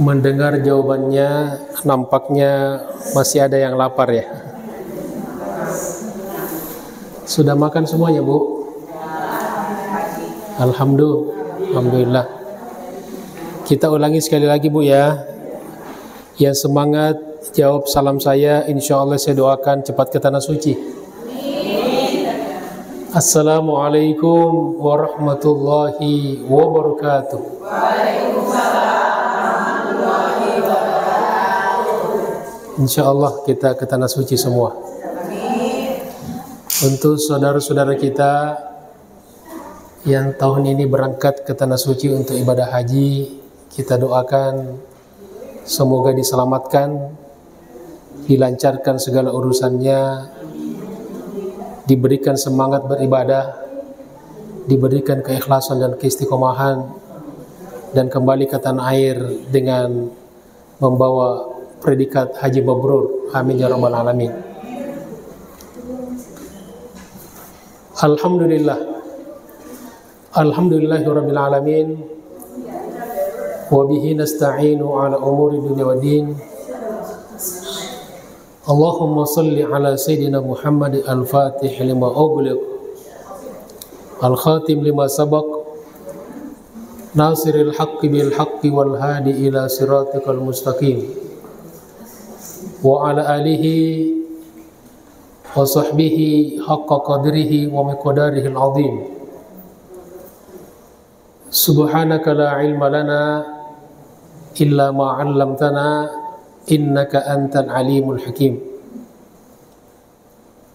Mendengar jawabannya, nampaknya masih ada yang lapar ya. Sudah makan semuanya, Bu? Alhamdulillah. Kita ulangi sekali lagi, Bu ya. Yang semangat jawab salam saya, insya Allah saya doakan cepat ke tanah suci. Assalamualaikum warahmatullahi wabarakatuh. Insya Allah kita ke tanah suci semua. Untuk saudara-saudara kita yang tahun ini berangkat ke tanah suci untuk ibadah haji, kita doakan semoga diselamatkan, dilancarkan segala urusannya, diberikan semangat beribadah, diberikan keikhlasan dan keistiqomahan, dan kembali ke tanah air dengan membawa predikat haji mabrur. Amin ya rabbal alamin. Alhamdulillahirabbil alamin. Wa bihi nasta'inu ala umuri dunya waddin. Allahumma salli ala sayyidina Muhammad al-Fatih lima ughliq al-khatim lima sabaq nasiril haqqi bil haqqi wal hadi ila siratikal mustaqim wa ala alihi wa sahbihi haqqa qadrihi wa miqdarihi al-azim. Subhanaka la ilma lana illa ma 'allamtana innaka antal alimul hakim.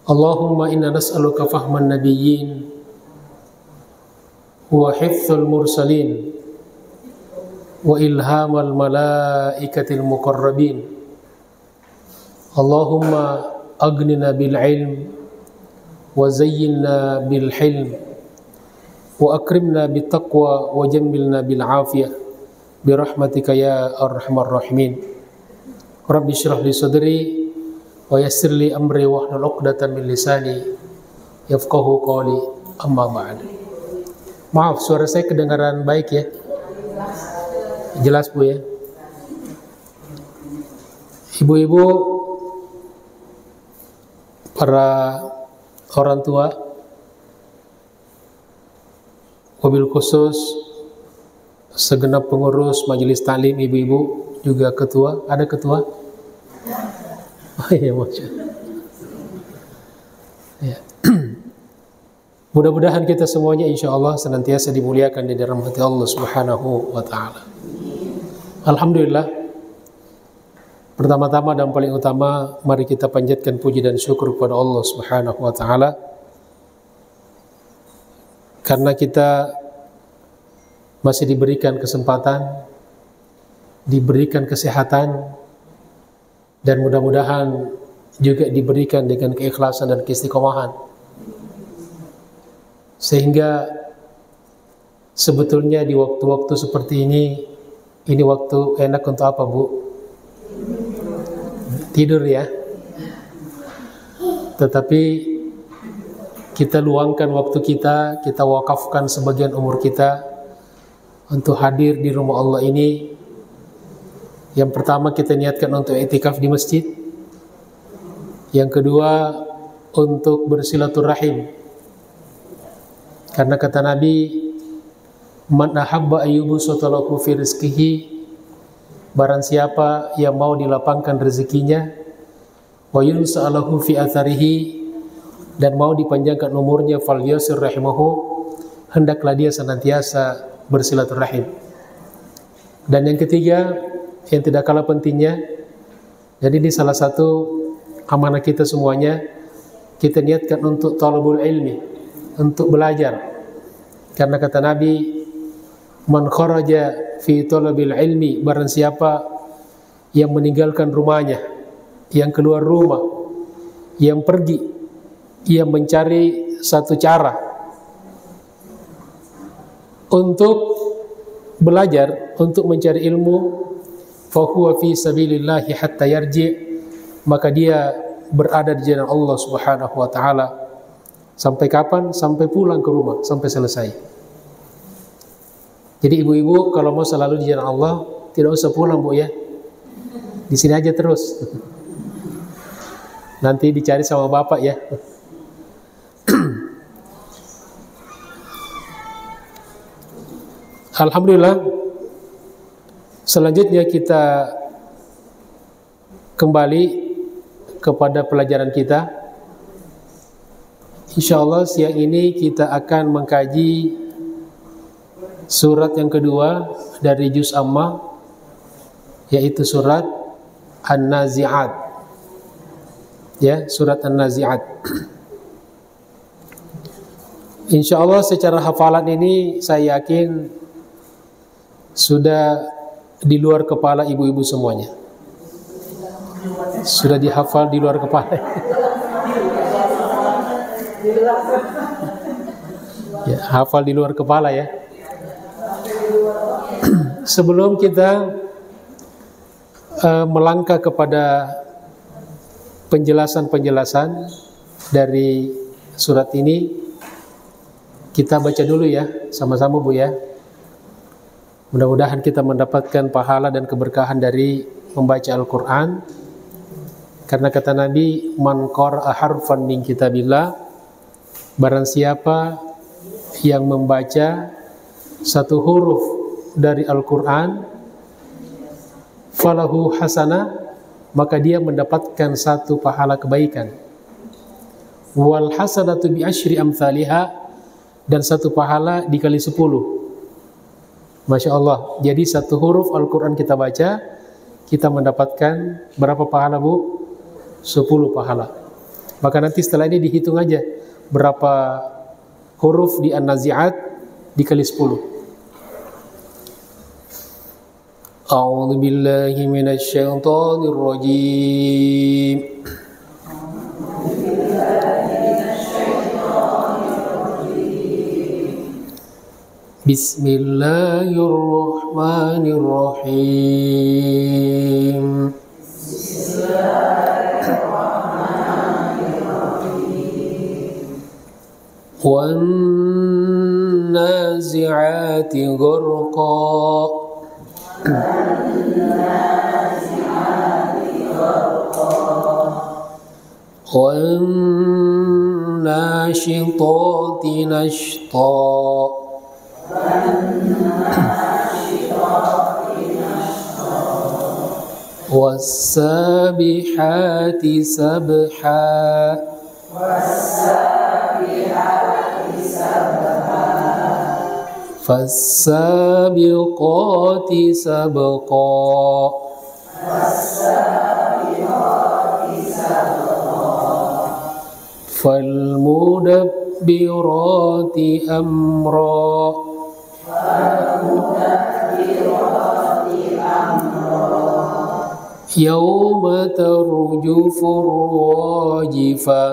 Allahumma inna nas'aluka fahman nabiyyin wa hifdzal mursalin wa ilhamal malaikatil muqarrabin. Allahumma aghnina bil ilm wa zayyinna bil hilm wa akrimna bit taqwa wa jammilna bil afiyah bi rahmatika ya arhamar rahimin. Rabbi shrah li sadri wa yassir li amri wahlul 'uqdatam min lisani yafqahu qawli, amma ba'd. Maaf, suara saya kedengaran baik ya? Jelas Bu ya? Ibu-ibu, para orang tua, wabil khusus segenap pengurus majelis taklim, ibu-ibu, juga ketua. Ada ketua? Oh iya, masyaallah. Ya. Mudah-mudahan kita semuanya insya Allah senantiasa dimuliakan di dalam hati Allah Subhanahu wa ta'ala. Alhamdulillah. Pertama-tama dan paling utama, mari kita panjatkan puji dan syukur kepada Allah Subhanahu wa ta'ala, karena kita masih diberikan kesempatan, diberikan kesehatan, dan mudah-mudahan juga diberikan dengan keikhlasan dan keistiqomahan, sehingga sebetulnya di waktu-waktu seperti ini waktu enak untuk apa, Bu? Tidur ya. Tetapi kita luangkan waktu kita wakafkan sebagian umur kita untuk hadir di rumah Allah ini. Yang pertama, kita niatkan untuk i'tikaf di masjid. Yang kedua, untuk bersilaturahim. Karena kata Nabi, man ahabba ayyubsata lahu fi rizqihi, barang siapa yang mau dilapangkan rezekinya, wa yunsa'alahu fi atharihi, dan mau dipanjangkan umurnya, falyasir rahimahu, hendaklah dia senantiasa bersilaturahim. Dan yang ketiga, yang tidak kalah pentingnya, jadi ini salah satu amanah kita semuanya, kita niatkan untuk talabul ilmi, untuk belajar. Karena kata Nabi, man kharaja fi talabil ilmi, barang siapa yang meninggalkan rumahnya, yang keluar rumah, yang pergi, yang mencari satu cara untuk belajar, untuk mencari ilmu, fahuwa fi sabilillahi hatta yarji, maka dia berada di jalan Allah Subhanahu wa ta'ala Sampai kapan? Sampai pulang ke rumah, sampai selesai. Jadi ibu-ibu kalau mau selalu di jalan Allah, tidak usah pulang Bu ya. Di sini aja terus. Nanti dicari sama bapak ya. Alhamdulillah. Selanjutnya kita kembali kepada pelajaran kita. Insyaallah siang ini kita akan mengkaji surat yang kedua dari juz Ammah, yaitu surat An-Nazi'at. Ya, surat An-Nazi'at. Insyaallah secara hafalan ini saya yakin sudah di luar kepala ibu-ibu semuanya. Sudah dihafal di luar kepala. Ya, hafal di luar kepala ya. Sebelum kita melangkah kepada penjelasan-penjelasan dari surat ini, kita baca dulu ya, sama-sama Bu ya. Mudah-mudahan kita mendapatkan pahala dan keberkahan dari membaca Al-Quran. Karena kata Nabi, man qara'a harfan min kitabillah, barang siapa yang membaca satu huruf dari Al-Quran, falahu hasanah, maka dia mendapatkan satu pahala kebaikan. Wal hasanatu bi asyri amthaliha, dan satu pahala dikali 10. Masya Allah. Jadi satu huruf Al-Quran kita baca, kita mendapatkan berapa pahala Bu? 10 pahala. Maka nanti setelah ini dihitung aja berapa huruf di An-Nazi'at dikali 10. A'udzu billahi minasy syaithanir rajim. Bismillahirrahmanirrahim. Wan nazi'ati gharqa. Wan nashitati nashta. والسابحات سبحا فالسابقات سبقا فالمدبرات أمرا يوم ترجف الراجفة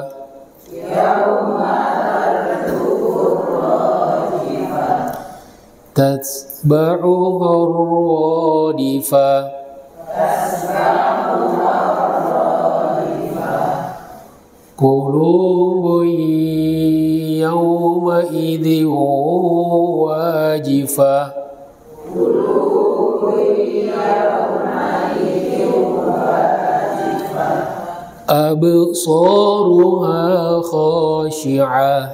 تتبعها الرادفة قلوب يومئذ واجفة أبصارها خاشعة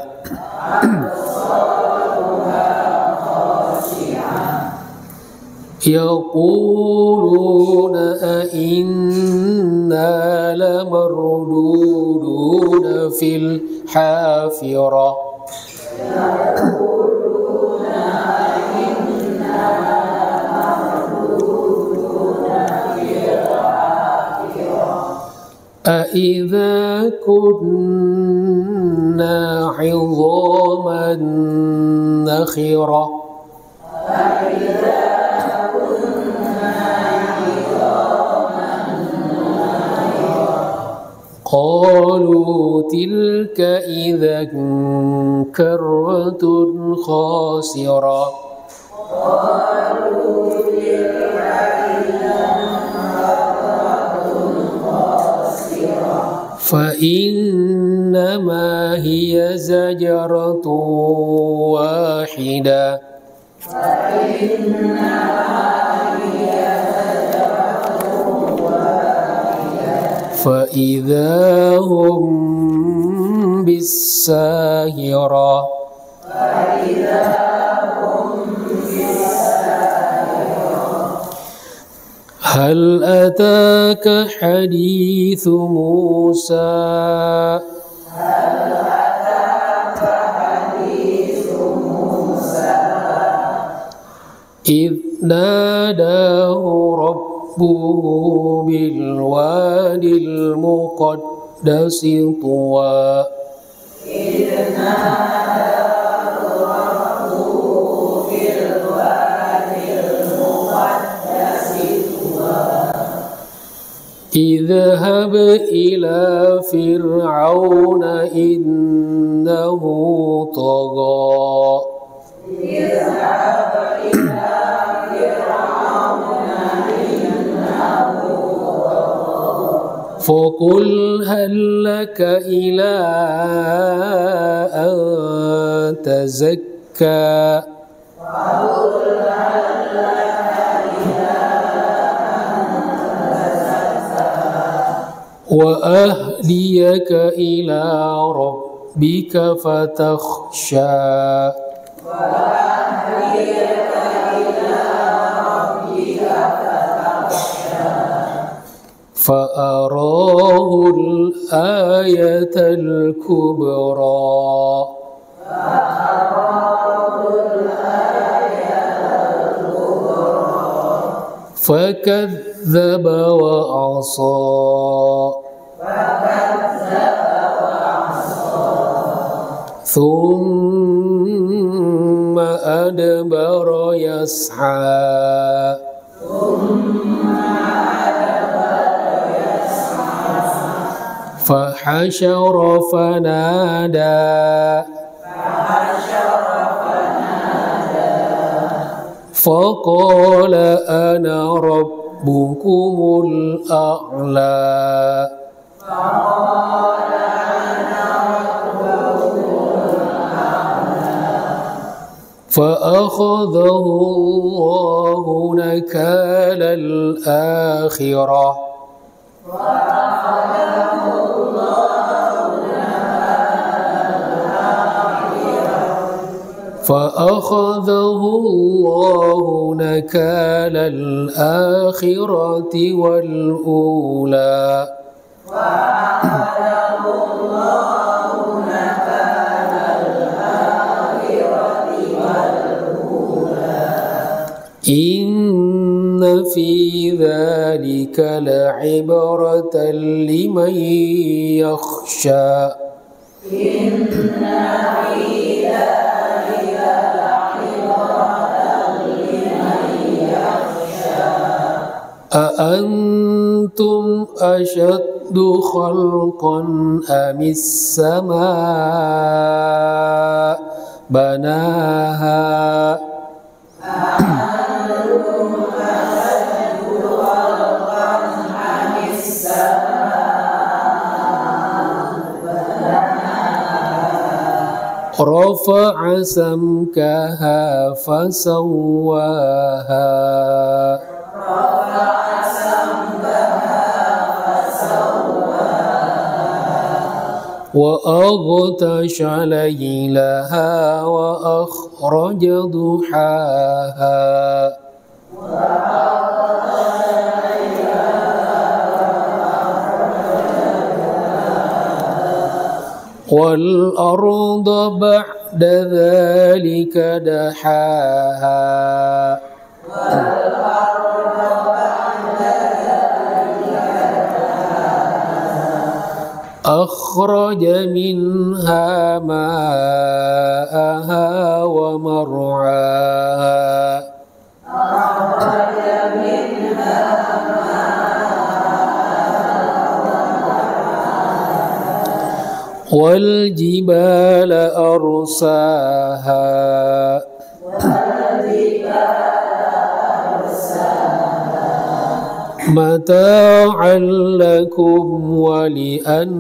يقولون أئنا لمردودون في الحافرة أَإِذَا كُنَّا عِظَامًا نَخِرَةً قَالُوا تِلْكَ إِذًا كَرَّةٌ خَاسِرَةٌ فإنما هي زجرة واحدة فإذا هم بالساهرة هل أتاك حديث موسى إذ ناداه ربه بالوادي المقدس طوى اذهب إلى فرعون إنه طغى فقل هل لك إلى أن تزكى وأهديك إلى ربك فتخشى فأراه الآية الكبرى فكذب وعصى ثم أدبر يسعى فحشر فنادى فقال أنا ربكم الأعلى فأخذه الله نكال الآخرة فأخذه الله نكال الآخرة والأولى إن في ذلك لعبرة لمن يخشى أأنتم أشد خلقا أم السماء بناها رفع سمكها فسواها وأغطش ليلها وأخرج ضحاها والأرض بعد ذلك دحاها أخرج منها ماءها ومرعاها والجبال أرساها mata'an lakum wa li'an'amikum.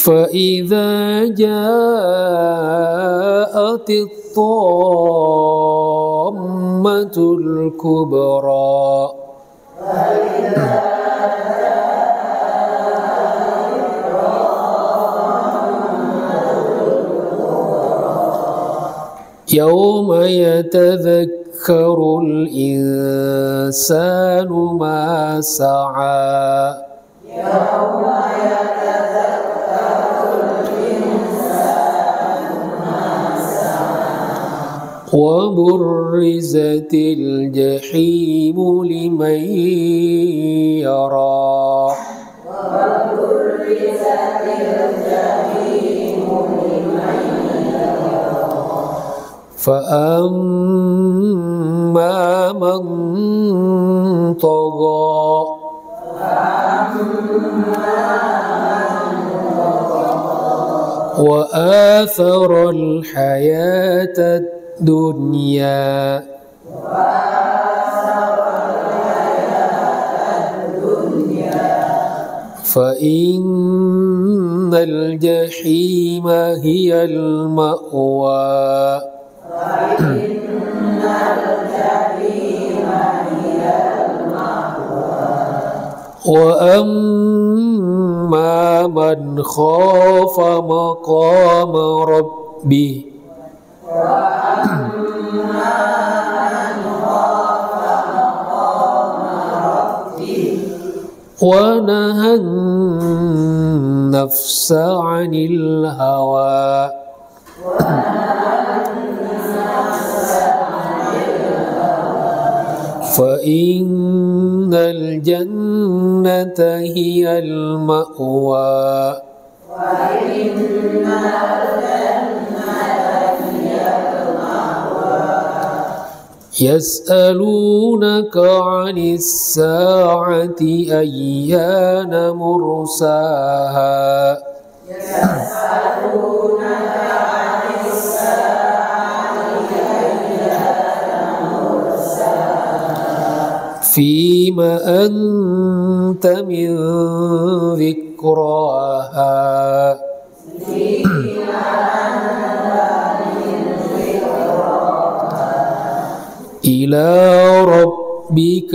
فإذا جاءت الطامة الكبرى يوم يتذكر الإنسان ما سعى وبرزت الجحيم لمن يرى فأما من طغى وآثر الحياة الدنيا فإن الجحيم هي المأوى وأما من خاف مقام ربه ونهى النفس عن الهوى فإن الجنة هي المأوى يسألونك عن الساعة أيان مرساها فيما أنت من ذكراها إلى ربك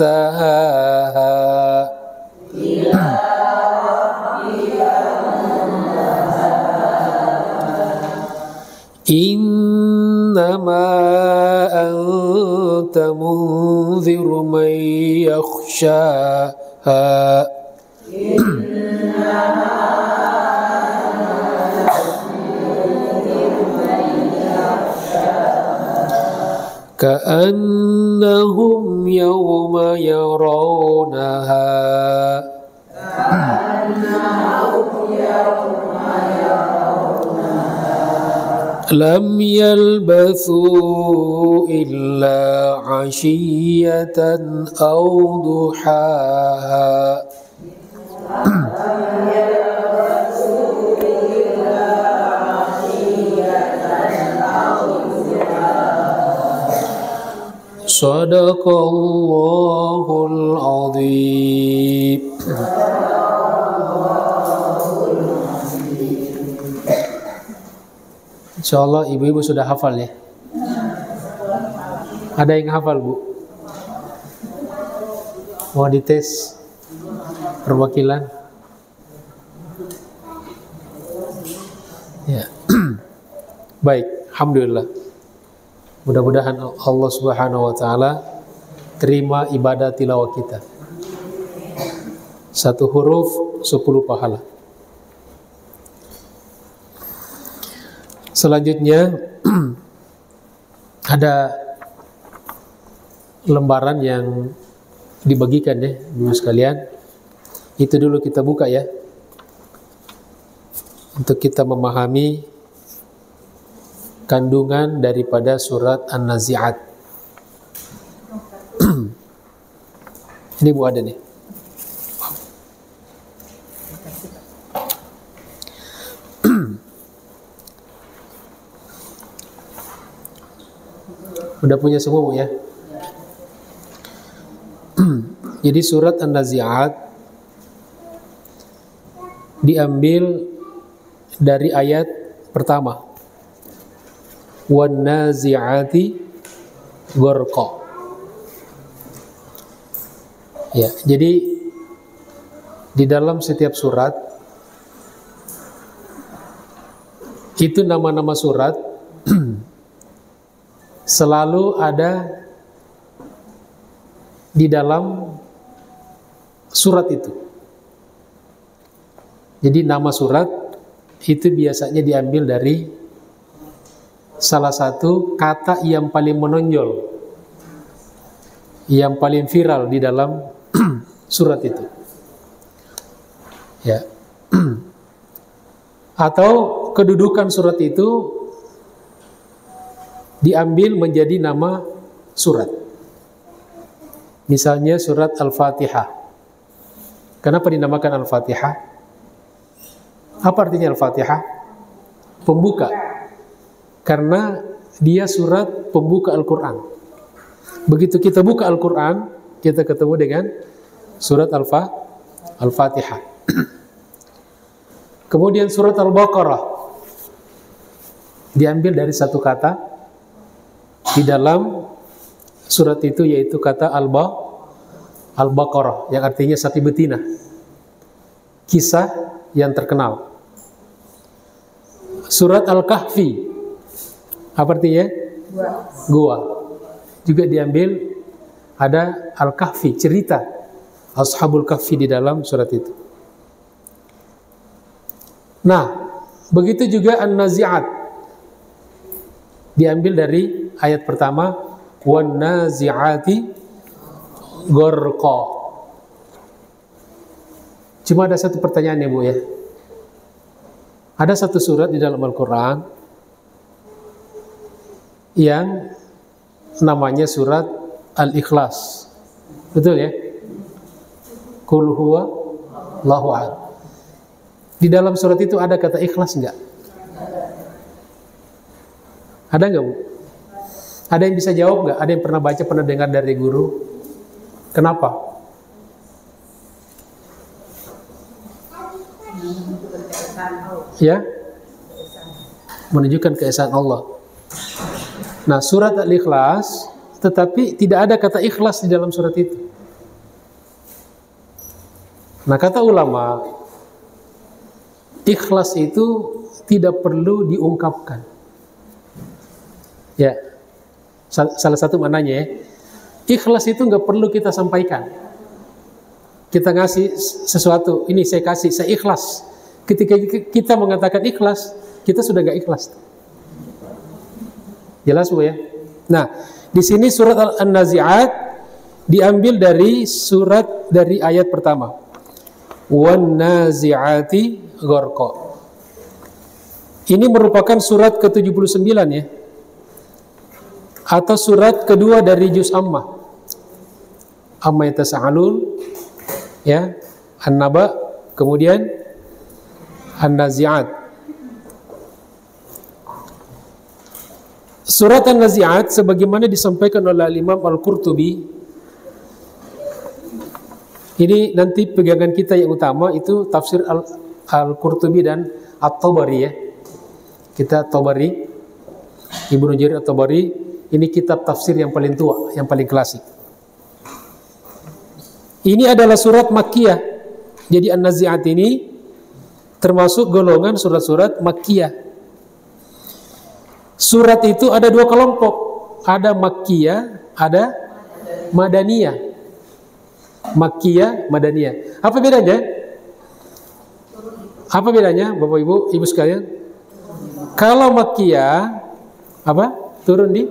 منتهاها إنما أنت منذر من يخشاها كأنهم يوم يرونها لم يلبثوا إلا عشية أو ضحاها Sadaqallahul azim. Insyaallah ibu-ibu sudah hafal ya. Ada yang hafal, Bu? Mau dites perwakilan? Ya. Baik, alhamdulillah. Mudah-mudahan Allah Subhanahu wa taala terima ibadah tilawah kita. 1 huruf 10 pahala. Selanjutnya ada lembaran yang dibagikan ya, Ibu sekalian. Itu dulu kita buka ya. Untuk kita memahami kandungan daripada surat An-Nazi'at. Ini Bu ada nih. Udah punya semua Bu ya? Jadi surat An-Nazi'at diambil dari ayat pertama. Wan-nazi'ati gharqa. Ya, jadi di dalam setiap surat itu nama-nama surat selalu ada di dalam surat itu. Jadi nama surat itu biasanya diambil dari salah satu kata yang paling menonjol, yang paling viral di dalam surat itu. Ya. Atau kedudukan surat itu diambil menjadi nama surat. Misalnya surat Al-Fatihah. Kenapa dinamakan Al-Fatihah? Apa artinya Al-Fatihah? Pembuka. Karena dia surat pembuka Al-Quran. Begitu kita buka Al-Quran, kita ketemu dengan surat Al-Fatihah. Kemudian surat Al-Baqarah diambil dari satu kata di dalam surat itu, yaitu kata Al-Baqarah, yang artinya sapi betina. Kisah yang terkenal. Surat Al-Kahfi, apa artinya? Gua. Juga diambil, ada Al-Kahfi, cerita Ashabul Kahfi di dalam surat itu. Nah, begitu juga An-Nazi'at diambil dari ayat pertama, wan-nazi'ati gharqa. Cuma ada satu pertanyaan ya Bu ya. Ada satu surat di dalam Al-Quran yang namanya surat Al-Ikhlas. Betul ya? Qul huwa Allahu ahad. Di dalam surat itu ada kata ikhlas enggak? Ada enggak Bu? Ada yang bisa jawab enggak? Ada yang pernah baca, pernah dengar dari guru? Kenapa? Ya? Menunjukkan keesaan Allah. Nah, surat Al-Ikhlas, tetapi tidak ada kata ikhlas di dalam surat itu. Nah, kata ulama, ikhlas itu tidak perlu diungkapkan. Ya, salah satu maknanya ya, ikhlas itu nggak perlu kita sampaikan. Kita ngasih sesuatu, ini saya kasih, saya ikhlas. Ketika kita mengatakan ikhlas, kita sudah nggak ikhlas. Jelas Bu ya? Nah, di sini surat An-Nazi'at diambil dari dari ayat pertama. Wan-nazi'ati gharqa. Ini merupakan surat ke-79 ya. Atau surat kedua dari juz Ammah. Amma yatasa'alun, ya, An-Naba, kemudian An-Nazi'at. Surat An-Nazi'at sebagaimana disampaikan oleh Imam Al-Qurtubi, ini nanti pegangan kita yang utama itu tafsir Al-Qurtubi dan At-Tabari ya. Kita Tabari, Ibnu Jarir At-Tabari, ini kitab tafsir yang paling tua, yang paling klasik. Ini adalah surat Makkiyah. Jadi An-Nazi'at ini termasuk golongan surat-surat Makkiyah. Surat itu ada dua kelompok, ada Makkiyah, ada Madaniyah. Makkiyah, Madaniyah. Apa bedanya? Apa bedanya, Bapak Ibu, Ibu sekalian? Kalau Makkiyah, apa? Turun di?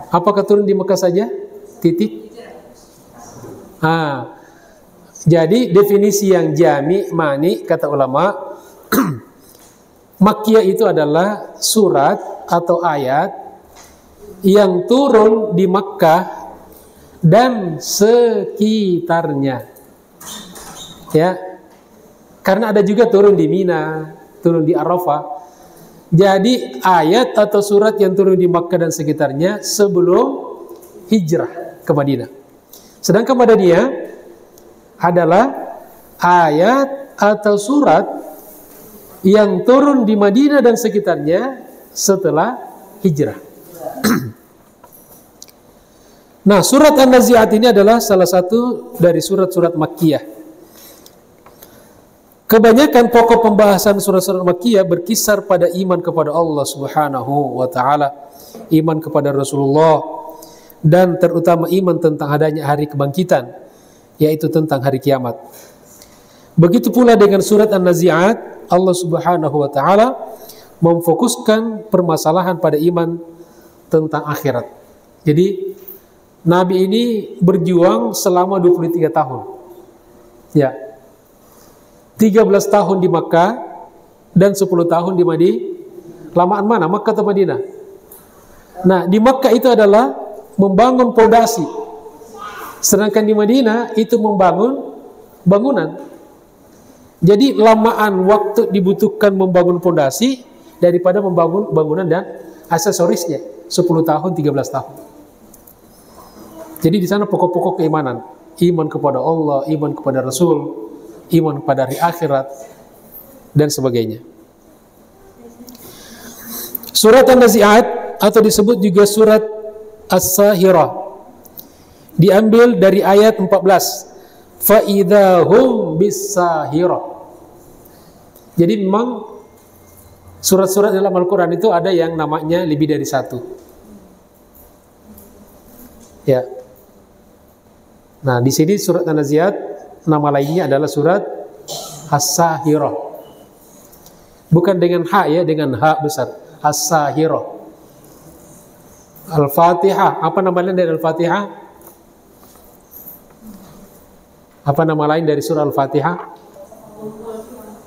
Apakah turun di Mekah saja? Titik. Jadi definisi yang jami, mani, kata ulama, Makkiyah itu adalah surat atau ayat yang turun di Makkah dan sekitarnya. Ya. Karena ada juga turun di Mina, turun di Arafah. Jadi ayat atau surat yang turun di Makkah dan sekitarnya sebelum hijrah ke Madinah. Sedangkan Madaniyah adalah ayat atau surat yang turun di Madinah dan sekitarnya setelah hijrah. Nah, surat An-Nazi'at ini adalah salah satu dari surat-surat Makkiyah. Kebanyakan pokok pembahasan surat-surat Makkiyah berkisar pada iman kepada Allah Subhanahu wa taala, iman kepada Rasulullah, dan terutama iman tentang adanya hari kebangkitan, yaitu tentang hari kiamat. Begitu pula dengan surat An-Nazi'at, Allah Subhanahu wa taala memfokuskan permasalahan pada iman tentang akhirat. Jadi Nabi ini berjuang selama 23 tahun. Ya. 13 tahun di Makkah dan 10 tahun di Madinah. Lamaan mana? Makkah atau Madinah? Nah, di Makkah itu adalah membangun pondasi. Sedangkan di Madinah itu membangun bangunan. Jadi lamaan waktu dibutuhkan membangun pondasi daripada membangun bangunan dan aksesorisnya. 10 tahun, 13 tahun. Jadi di sana pokok-pokok keimanan. Iman kepada Allah, iman kepada Rasul, iman pada hari akhirat, dan sebagainya. Surat An-Nazi'at atau disebut juga surat As-Sahirah diambil dari ayat 14. Fa'idahum bis-sahirah. Jadi memang surat-surat dalam Al-Quran itu ada yang namanya lebih dari satu. Ya. Nah, di sini surat An-Nazi'at nama lainnya adalah surat As-Sahirah. Bukan dengan ha ya, dengan ha besar. As-Sahirah. Al-Fatihah, apa nama lain dari Al-Fatihah? Apa nama lain dari surah Al-Fatihah?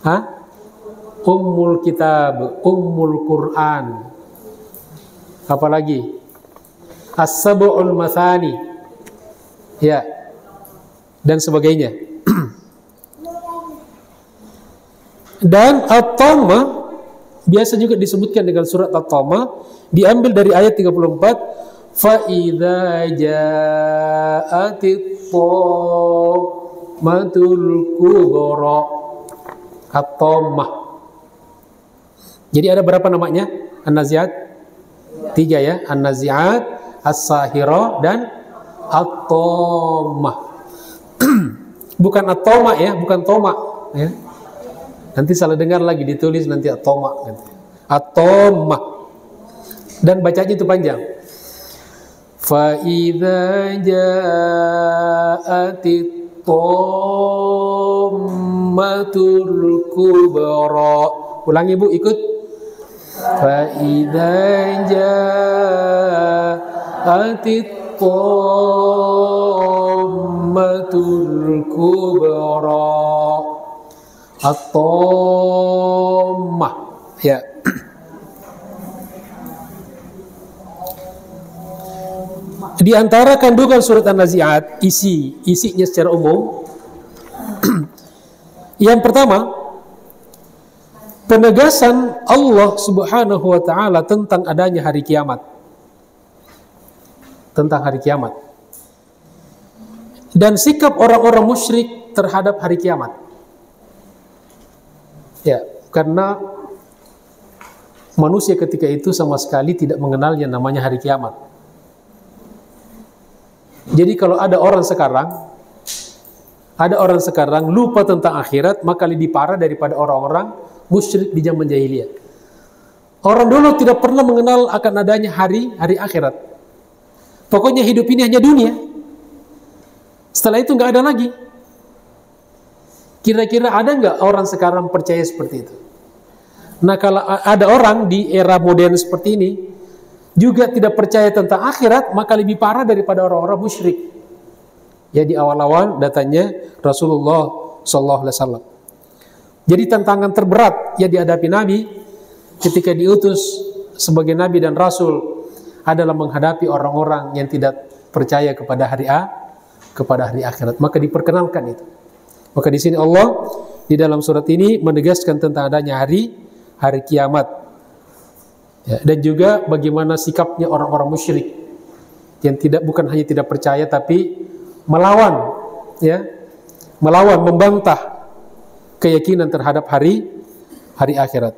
Hah? Ummul Kitab, Ummul Quran. Apa lagi? As-Sab'ul Mathani. Ya. Dan sebagainya. Dan At-Tamah biasa juga disebutkan dengan surat At-Tamah, diambil dari ayat 34, fa idza ja'atit tammatul kubra. At-Tamah. Jadi ada berapa namanya? An-Nazi'at? 3 ya, An-Nazi'at, As-Sahirah, dan At-Tamah. Bukan At-Tamah ya, bukan Toma ya. Nanti salah dengar lagi ditulis nanti At-Tamah gitu. At-Tamah. Dan bacanya itu panjang. Fa idza ja'atit tammatul kubra. Ulangi Bu, ikut. Fa idza ja'atit tammatul kubra. At-Tammah. Ya. Di antara kandungan surat An-Nazi'at, isinya secara umum. Yang pertama, penegasan Allah Subhanahu wa taala tentang adanya hari kiamat. Tentang hari kiamat. Dan sikap orang-orang musyrik terhadap hari kiamat. Ya, karena manusia ketika itu sama sekali tidak mengenal yang namanya hari kiamat. Jadi kalau ada orang sekarang lupa tentang akhirat, maka lebih parah daripada orang-orang musyrik di zaman jahiliyah. Orang dulu tidak pernah mengenal akan adanya hari akhirat. Pokoknya hidup ini hanya dunia. Setelah itu nggak ada lagi. Kira-kira ada nggak orang sekarang percaya seperti itu? Nah, kalau ada orang di era modern seperti ini juga tidak percaya tentang akhirat, maka lebih parah daripada orang-orang musyrik. Ya, di awal-awal datanya Rasulullah SAW. Jadi tantangan terberat yang dihadapi Nabi ketika diutus sebagai Nabi dan Rasul adalah menghadapi orang-orang yang tidak percaya kepada hari akhirat. Maka diperkenalkan itu. Maka di sini Allah di dalam surat ini menegaskan tentang adanya hari kiamat. Ya, dan juga bagaimana sikapnya orang-orang musyrik yang bukan hanya tidak percaya tapi melawan, ya, melawan, membantah keyakinan terhadap hari akhirat.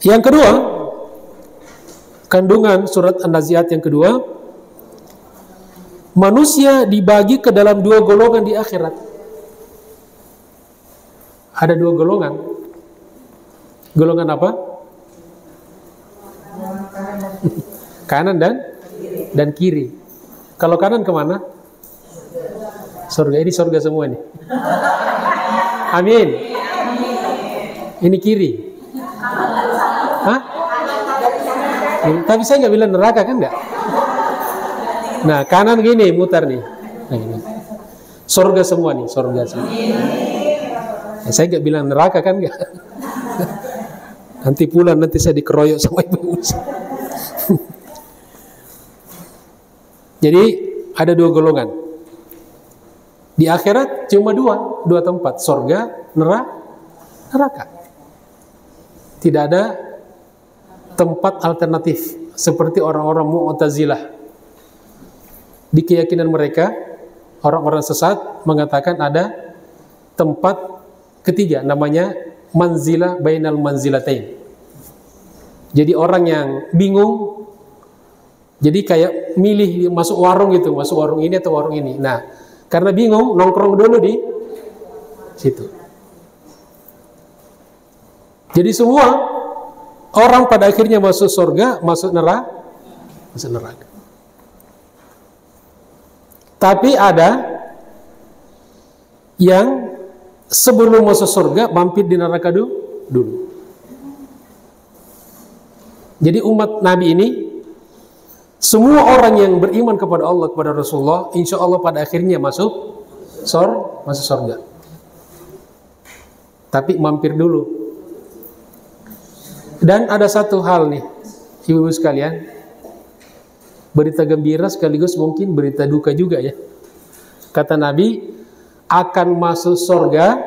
Yang kedua, kandungan surat An-Nazi'at yang kedua, manusia dibagi ke dalam dua golongan di akhirat. Ada dua golongan. Golongan apa? Kanan dan kiri. Kalau kanan kemana? Surga. Ini surga semua nih. Amin. Ini kiri. Hah? Tapi saya nggak bilang neraka kan nggak? Nah, kanan gini mutar nih. Nah, ini. Surga semua nih, surga semua. Nah, saya nggak bilang neraka kan nggak? Nanti pulang nanti saya dikeroyok sama ibu. Jadi ada dua golongan. Di akhirat cuma dua tempat, surga, neraka. Tidak ada tempat alternatif seperti orang-orang Mu'tazilah. Di keyakinan mereka, orang-orang sesat mengatakan ada tempat ketiga, namanya manzilah bainal manzilatain. Jadi orang yang bingung, jadi kayak milih masuk warung gitu, masuk warung ini atau warung ini. Nah, karena bingung, nongkrong dulu di situ. Jadi semua orang pada akhirnya masuk surga, masuk neraka. Tapi ada yang sebelum masuk surga mampir di neraka dulu. Jadi umat Nabi ini, semua orang yang beriman kepada Allah, kepada Rasulullah, insya Allah pada akhirnya masuk surga. Tapi mampir dulu. Dan ada satu hal nih, ibu-ibu sekalian, berita gembira sekaligus mungkin berita duka juga ya. Kata Nabi, akan masuk surga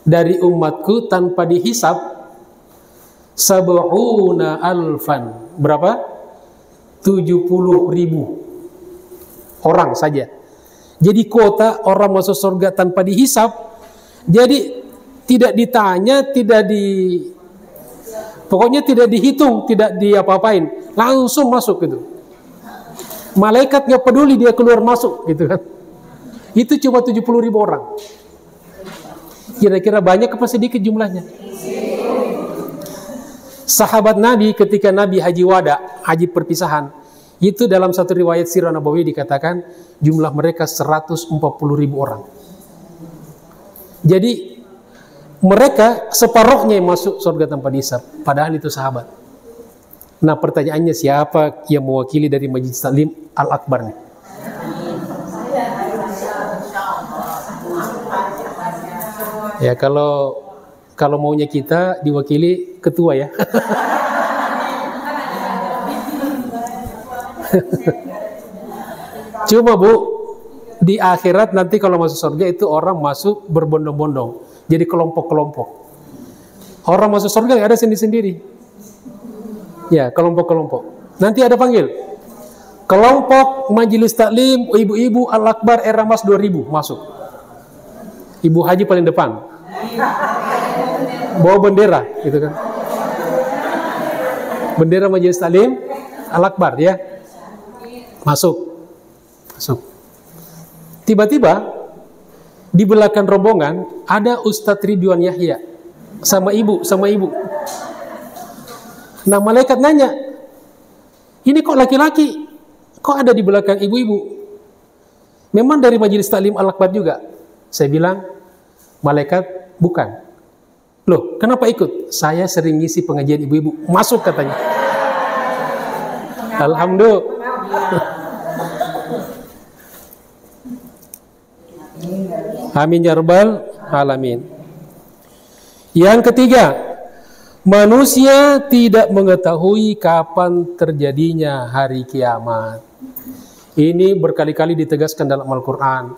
dari umatku tanpa dihisab 70 alfan. Berapa? 70.000 orang saja. Jadi kuota orang masuk surga tanpa dihisab. Jadi tidak ditanya, pokoknya tidak dihitung, tidak diapa-apain, langsung masuk gitu. Malaikat nggak peduli dia keluar masuk gitu kan. Itu cuma 70.000 orang. Kira-kira banyak apa sedikit jumlahnya? Sahabat Nabi ketika Nabi haji wada, haji perpisahan, itu dalam satu riwayat Sirah Nabawi dikatakan jumlah mereka 140.000 orang. Jadi mereka separuhnya yang masuk surga tanpa dihisab, padahal itu sahabat. Nah, pertanyaannya siapa yang mewakili dari Majelis Taklim Al-Akbar nih? Ya, kalau maunya kita diwakili ketua ya. Cuma Bu, di akhirat nanti kalau masuk surga itu orang masuk berbondong-bondong, jadi kelompok-kelompok. Orang masuk surga nggak ada sendiri-sendiri. Ya, kelompok-kelompok. Nanti ada panggil. Kelompok Majelis Taklim Ibu-ibu Al-Akbar Era Mas 2000 masuk. Ibu haji paling depan. Bawa bendera gitu kan. Bendera Majelis Taklim Al-Akbar ya. Masuk. Tiba-tiba di belakang rombongan ada Ustadz Ridwan Yahya sama ibu. Nah, malaikat nanya, ini kok laki-laki? Kok ada di belakang ibu-ibu? Memang dari Majelis Taklim Al-Akbar juga? Saya bilang, malaikat bukan. Loh, kenapa ikut? Saya sering ngisi pengajian ibu-ibu. Masuk katanya. Alhamdulillah. Amin ya rabbal alamin. Yang ketiga, manusia tidak mengetahui kapan terjadinya hari kiamat. Ini berkali-kali ditegaskan dalam Al-Quran,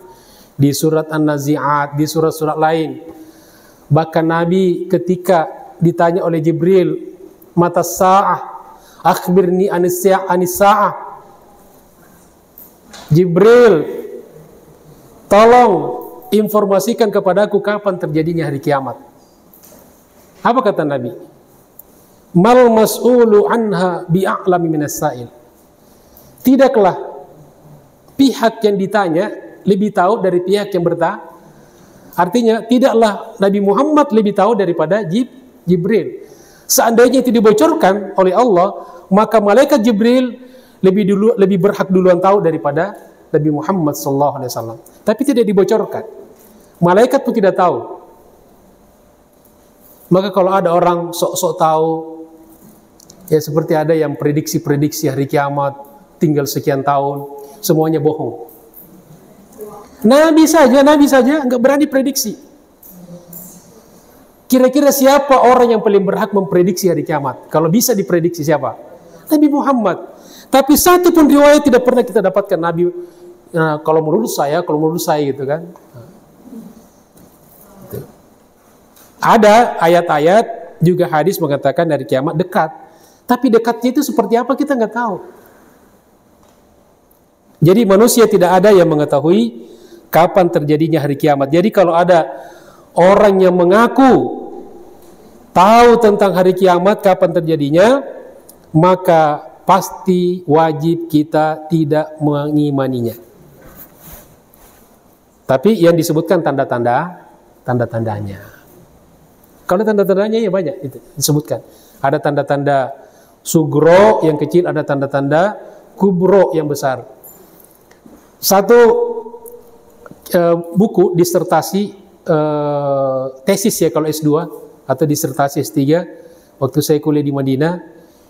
di surat An-Nazi'at, di surat-surat lain. Bahkan Nabi ketika ditanya oleh Jibril, mata sa'ah, akhbirni anis sa'ah. Jibril, tolong informasikan kepadaku kapan terjadinya hari kiamat. Apa kata Nabi? Mal mas'ulu anha bi'a'lami minas sa'il. Tidaklah pihak yang ditanya lebih tahu dari pihak yang bertanya. Artinya tidaklah Nabi Muhammad lebih tahu daripada Jibril. Seandainya itu dibocorkan oleh Allah, maka malaikat Jibril lebih berhak duluan tahu daripada Nabi Muhammad SAW. Tapi tidak dibocorkan. Malaikat pun tidak tahu. Maka kalau ada orang sok-sok tahu, ya seperti ada yang prediksi hari kiamat tinggal sekian tahun, semuanya bohong. Nabi saja nggak berani prediksi. Kira-kira siapa orang yang paling berhak memprediksi hari kiamat? Kalau bisa diprediksi siapa? Nabi Muhammad. Tapi satu pun riwayat tidak pernah kita dapatkan Nabi. Nah, kalau menurut saya gitu kan. Ada ayat-ayat juga hadis mengatakan hari kiamat dekat. Tapi dekatnya itu seperti apa kita nggak tahu. Jadi manusia tidak ada yang mengetahui kapan terjadinya hari kiamat. Jadi kalau ada orang yang mengaku tahu tentang hari kiamat kapan terjadinya, maka pasti wajib kita tidak mengimaninya. Tapi yang disebutkan tanda-tandanya. Kalau tanda-tandanya ya banyak itu disebutkan. Ada tanda-tanda sugro yang kecil, ada tanda-tanda kubro yang besar. Satu buku disertasi tesis ya kalau S2 atau disertasi S3 waktu saya kuliah di Madinah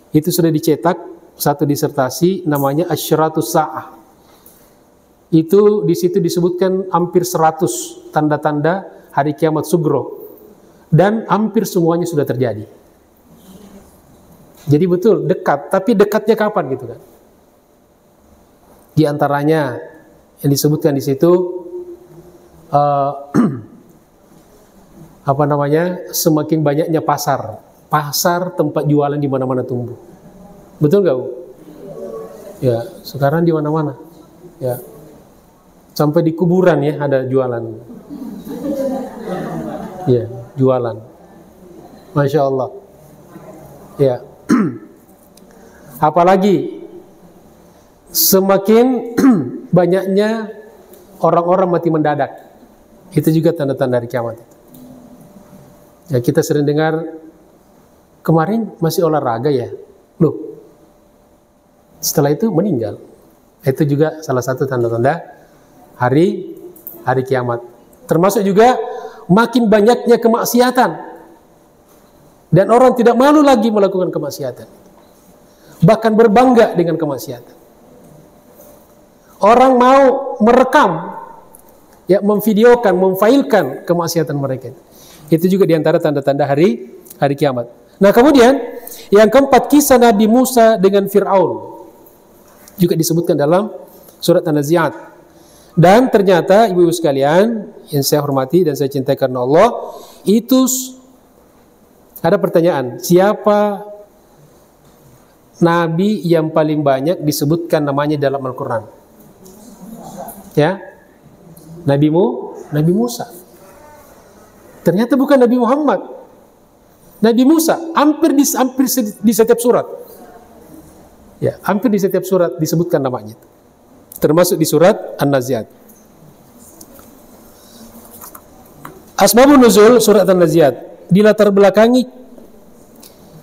itu sudah dicetak satu disertasi namanya Asyratus Sa'ah. Itu di situ disebutkan hampir 100 tanda-tanda hari kiamat sugro dan hampir semuanya sudah terjadi. Jadi betul dekat, tapi dekatnya kapan gitu kan? Di antaranya yang disebutkan di situ semakin banyaknya pasar tempat jualan di mana-mana tumbuh. Betul nggak Bu? Ya, sekarang di mana-mana. Ya, sampai di kuburan ya ada jualan. Ya, jualan. Masya Allah. Ya. Apalagi semakin banyaknya orang-orang mati mendadak. Itu juga tanda-tanda hari kiamat. Ya, kita sering dengar kemarin masih olahraga ya. Loh. Setelah itu meninggal. Itu juga salah satu tanda-tanda hari kiamat. Termasuk juga makin banyaknya kemaksiatan. Dan orang tidak malu lagi melakukan kemaksiatan. Bahkan berbangga dengan kemaksiatan. Orang mau merekam, ya, memvideokan, memfailkan kemaksiatan mereka. Itu juga diantara tanda-tanda hari kiamat. Nah kemudian yang keempat, kisah Nabi Musa dengan Fir'aun juga disebutkan dalam surat An-Nazi'at. Dan ternyata ibu-ibu sekalian yang saya hormati dan saya cintai karena Allah, itu ada pertanyaan, siapa Nabi yang paling banyak disebutkan namanya dalam Al-Quran? Ya, Nabi Musa. Ternyata bukan Nabi Muhammad. Nabi Musa hampir di setiap surat. Ya, hampir di setiap surat disebutkan namanya. Termasuk di surat An-Nazi'at. Asbabun nuzul surat An-Nazi'at dilatar belakangi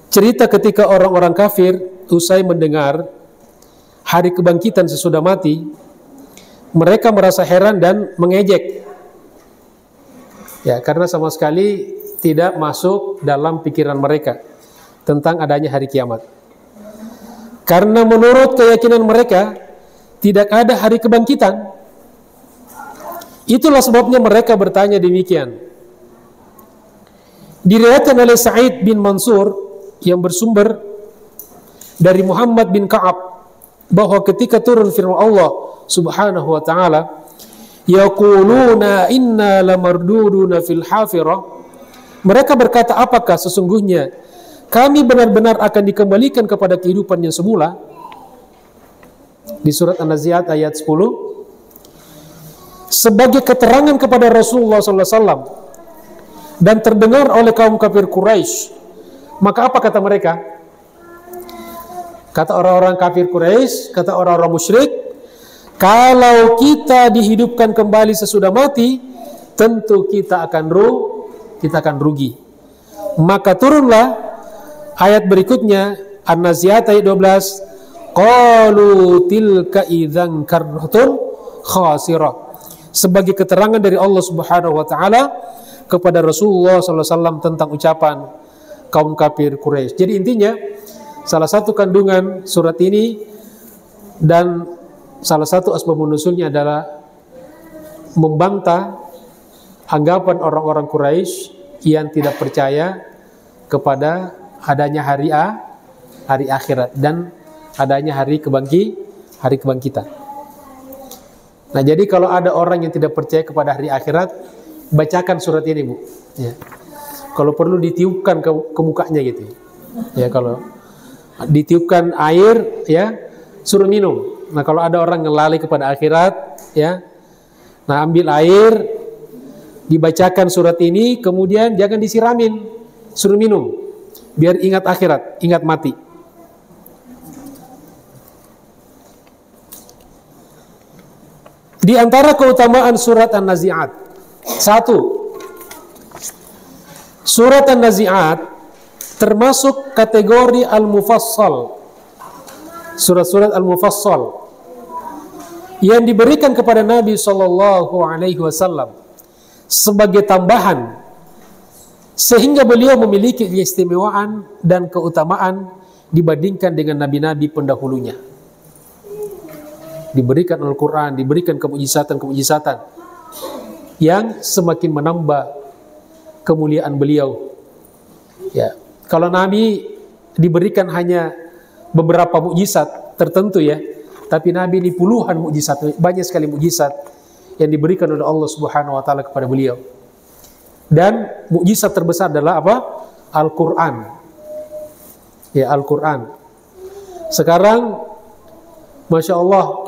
cerita ketika orang-orang kafir usai mendengar hari kebangkitan sesudah mati, mereka merasa heran dan mengejek. Ya, karena sama sekali tidak masuk dalam pikiran mereka tentang adanya hari kiamat. Karena menurut keyakinan mereka tidak ada hari kebangkitan. Itulah sebabnya mereka bertanya demikian. Diriwayatkan oleh Sa'id bin Mansur yang bersumber dari Muhammad bin Ka'ab bahwa ketika turun firman Allah Subhanahu wa taala, yaquluna inna lamarduduna fil hafirah, Mereka berkata, apakah sesungguhnya kami benar-benar akan dikembalikan kepada kehidupan yang semula? Di surat An-Nazi'at ayat 10. Sebagai keterangan kepada Rasulullah SAW dan terdengar oleh kaum kafir Quraisy, maka apa kata mereka? Kata orang-orang kafir Quraisy, kata orang-orang musyrik, kalau kita dihidupkan kembali sesudah mati, tentu kita akan rugi. Maka turunlah ayat berikutnya, An-Nazi'at ayat 12. Qalu tilka idzan karratun khasirah. Sebagai keterangan dari Allah Subhanahu wa taala kepada Rasulullah sallallahu alaihi wasallam tentang ucapan kaum kafir Quraisy. Jadi intinya salah satu kandungan surat ini dan salah satu asbabun nuzulnya adalah membantah anggapan orang-orang Quraisy yang tidak percaya kepada adanya hari akhirat dan adanya hari kebangkitan. Nah, jadi kalau ada orang yang tidak percaya kepada hari akhirat, bacakan surat ini, Bu. Ya. Kalau perlu ditiupkan ke mukanya gitu. Ya, kalau ditiupkan air, ya, suruh minum. Nah, kalau ada orang yang lalai kepada akhirat, ya, nah ambil air, dibacakan surat ini, kemudian jangan disiramin, suruh minum, biar ingat akhirat, ingat mati. Di antara keutamaan surat An-Nazi'at, 1, surat An-Nazi'at termasuk kategori Al-Mufassal, surat-surat Al-Mufassal yang diberikan kepada Nabi SAW sebagai tambahan, sehingga beliau memiliki keistimewaan dan keutamaan dibandingkan dengan nabi-nabi pendahulunya. Diberikan Al-Quran, diberikan kemujizatan-kemujizatan yang semakin menambah kemuliaan beliau. Ya, kalau Nabi diberikan hanya beberapa mujizat tertentu, ya, tapi Nabi ini puluhan mujizat, banyak sekali mujizat yang diberikan oleh Allah Subhanahu wa taala kepada beliau. Dan mujizat terbesar adalah apa? Al-Quran. Ya, Al-Quran. Sekarang Masya Allah,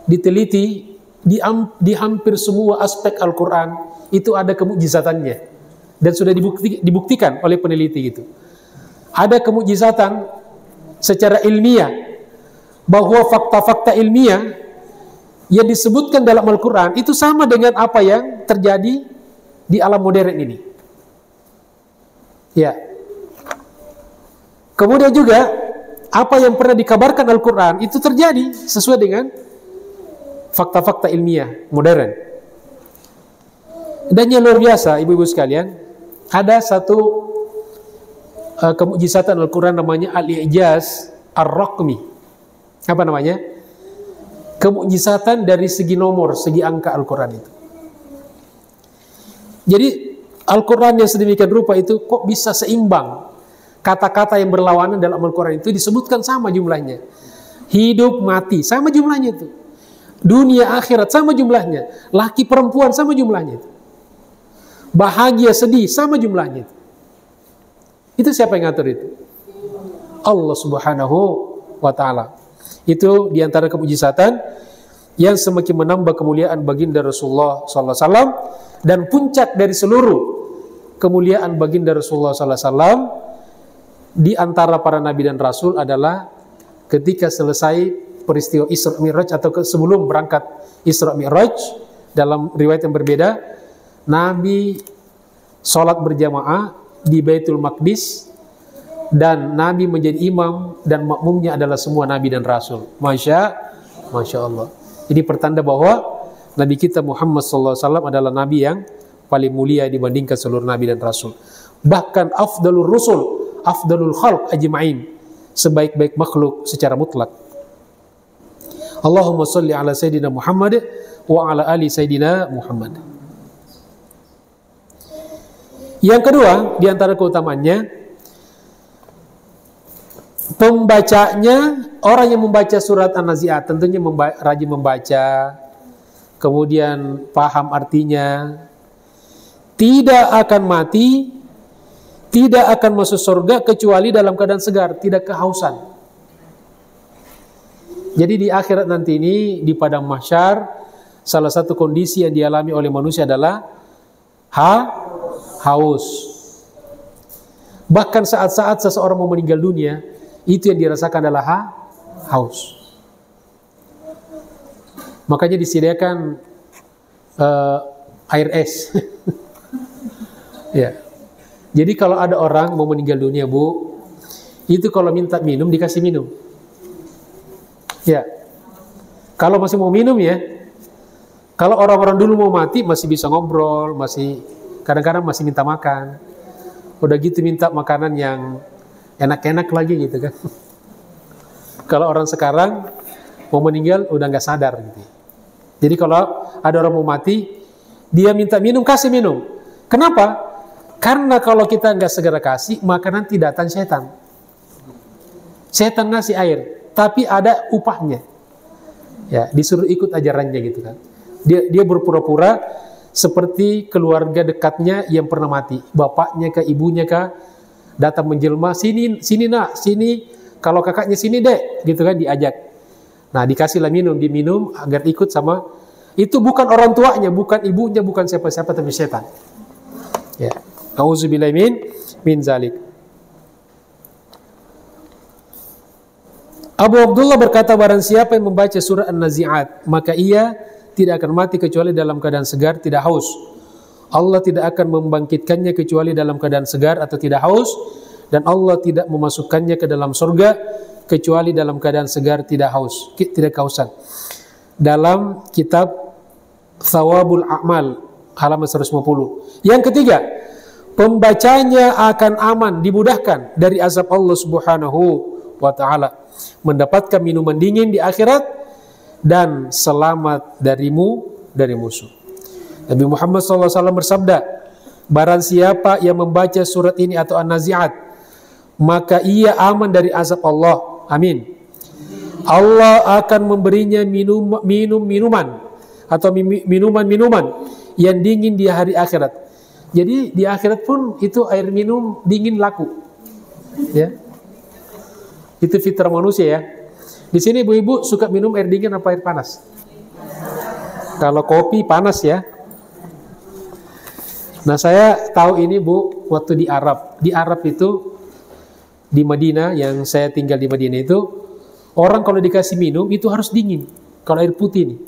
diteliti di hampir semua aspek Al-Quran itu ada kemujizatannya, dan sudah dibuktikan oleh peneliti gitu. Ada kemujizatan secara ilmiah, bahwa fakta-fakta ilmiah yang disebutkan dalam Al-Quran itu sama dengan apa yang terjadi di alam modern ini. Ya. Kemudian juga apa yang pernah dikabarkan Al-Quran itu terjadi sesuai dengan fakta-fakta ilmiah modern. Dan yang luar biasa, ibu-ibu sekalian, ada satu kemujizatan Al-Quran namanya Al-I'jaz Ar-Raqmi. Apa namanya? Kemujizatan dari segi nomor, segi angka Al-Quran itu. Jadi Al-Quran yang sedemikian rupa itu kok bisa seimbang? Kata-kata yang berlawanan dalam Al-Quran itu disebutkan sama jumlahnya. Hidup, mati, sama jumlahnya itu. Dunia, akhirat, sama jumlahnya. Laki, perempuan, sama jumlahnya itu. Bahagia, sedih, sama jumlahnya itu. Itu siapa yang ngatur itu? Allah Subhanahu wa ta'ala. Itu diantara kemujizatan yang semakin menambah kemuliaan baginda Rasulullah SAW. Dan puncak dari seluruh kemuliaan baginda Rasulullah SAW di antara para nabi dan rasul adalah ketika selesai peristiwa Isra Mi'raj atau sebelum berangkat Isra Mi'raj, dalam riwayat yang berbeda, Nabi sholat berjamaah di Baitul Maqdis dan Nabi menjadi imam dan makmumnya adalah semua nabi dan rasul. Masya Allah. Ini pertanda bahwa Nabi kita Muhammad SAW adalah nabi yang paling mulia dibandingkan seluruh nabi dan rasul. Bahkan afdalur rusul, afdalul khalq ajma'in, sebaik-baik makhluk secara mutlak. Allahumma salli ala Sayyidina Muhammad wa ala ali Sayyidina Muhammad. Yang kedua, di antara keutamaannya, pembacanya, orang yang membaca surat An-Nazi'at tentunya rajin membaca, kemudian paham artinya, tidak akan mati tidak akan masuk surga kecuali dalam keadaan segar, tidak kehausan. Jadi di akhirat nanti ini, di padang mahsyar, salah satu kondisi yang dialami oleh manusia adalah haus. Bahkan saat-saat seseorang mau meninggal dunia, itu yang dirasakan adalah haus. Makanya disediakan air es. Ya. Jadi kalau ada orang mau meninggal dunia, Bu, itu kalau minta minum dikasih minum. Ya. Kalau masih mau minum ya. Kalau orang-orang dulu mau mati masih bisa ngobrol, masih kadang-kadang masih minta makan. Udah gitu minta makanan yang enak-enak lagi gitu kan. Kalau orang sekarang mau meninggal udah nggak sadar gitu. Jadi kalau ada orang mau mati, dia minta minum, kasih minum. Kenapa? Karena kalau kita nggak segera kasih, maka nanti datang setan. Setan ngasih air, tapi ada upahnya. Ya, disuruh ikut ajarannya gitu kan. Dia berpura-pura seperti keluarga dekatnya yang pernah mati. Bapaknya kah, ibunya kah, datang menjelma, sini nak, sini. Kalau kakaknya sini dek, gitu kan, diajak. Nah, dikasihlah minum, diminum agar ikut sama. Itu bukan orang tuanya, bukan ibunya, bukan siapa-siapa, tapi setan. Ya. Auzubillahi min zalik. Abu Abdullah berkata, barang siapa yang membaca surah An-Nazi'at, maka ia tidak akan mati kecuali dalam keadaan segar, tidak haus. Allah tidak akan membangkitkannya kecuali dalam keadaan segar atau tidak haus, dan Allah tidak memasukkannya ke dalam surga kecuali dalam keadaan segar, tidak haus, tidak kehausan. Dalam kitab Thawabul A'mal halaman 150. Yang ketiga, pembacanya akan aman, dimudahkan dari azab Allah Subhanahu wa ta'ala, mendapatkan minuman dingin di akhirat, dan selamat dari musuh. Nabi Muhammad SAW bersabda, barang siapa yang membaca surat ini atau An-Nazi'at, maka ia aman dari azab Allah. Amin. Allah akan memberinya minuman atau minuman yang dingin di hari akhirat. Jadi di akhirat pun itu air minum dingin laku. Ya. Itu fitrah manusia ya. Di sini ibu-ibu suka minum air dingin apa air panas? Kalau kopi panas ya. Nah, saya tahu ini Bu, waktu di Arab. Di Arab itu, di Madinah, yang saya tinggal di Madinah itu, orang kalau dikasih minum itu harus dingin. Kalau air putih nih.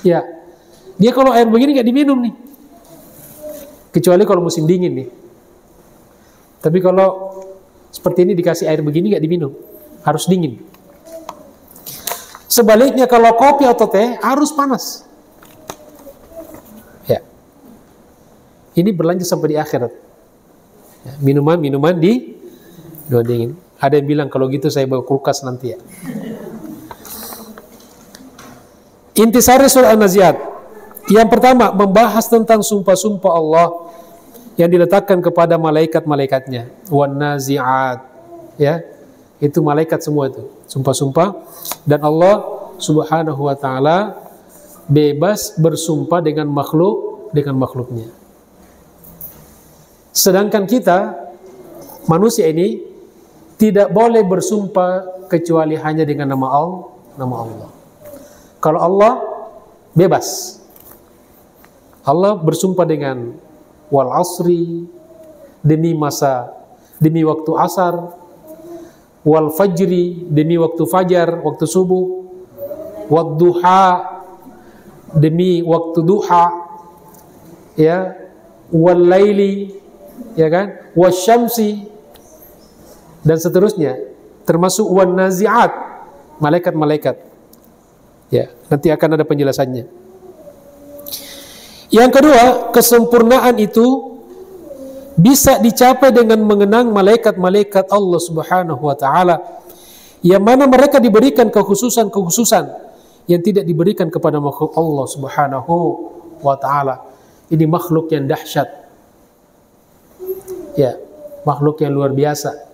Ya. Dia kalau air begini nggak diminum nih. Kecuali kalau musim dingin nih. Tapi kalau seperti ini dikasih air begini nggak diminum. Harus dingin. Sebaliknya kalau kopi atau teh harus panas. Ya. Ini berlanjut sampai di akhirat. Ya, minuman di dingin. Ada yang bilang kalau gitu saya bawa kulkas nanti ya. Intisari surah An-Nazi'at. Yang pertama, membahas tentang sumpah-sumpah Allah yang diletakkan kepada malaikat-malaikatnya. Wan-Nazi'at. Ya. Itu malaikat semua itu, sumpah-sumpah. Dan Allah Subhanahu wa ta'ala bebas bersumpah dengan makhluknya. Sedangkan kita, manusia ini, tidak boleh bersumpah kecuali hanya dengan nama Allah. Kalau Allah, bebas. Allah bersumpah dengan wal asri, demi waktu asar, wal fajri, demi waktu fajar, waktu subuh, wad duha, demi waktu duha, ya, wal laili, ya kan, wasyamsi, dan seterusnya, termasuk wan nazi'at, malaikat-malaikat. Ya, nanti akan ada penjelasannya. Yang kedua, kesempurnaan itu bisa dicapai dengan mengenang malaikat-malaikat Allah Subhanahu wa ta'ala, yang mana mereka diberikan kekhususan-kekhususan yang tidak diberikan kepada makhluk Allah Subhanahu wa ta'ala. Ini makhluk yang dahsyat. Ya, makhluk yang luar biasa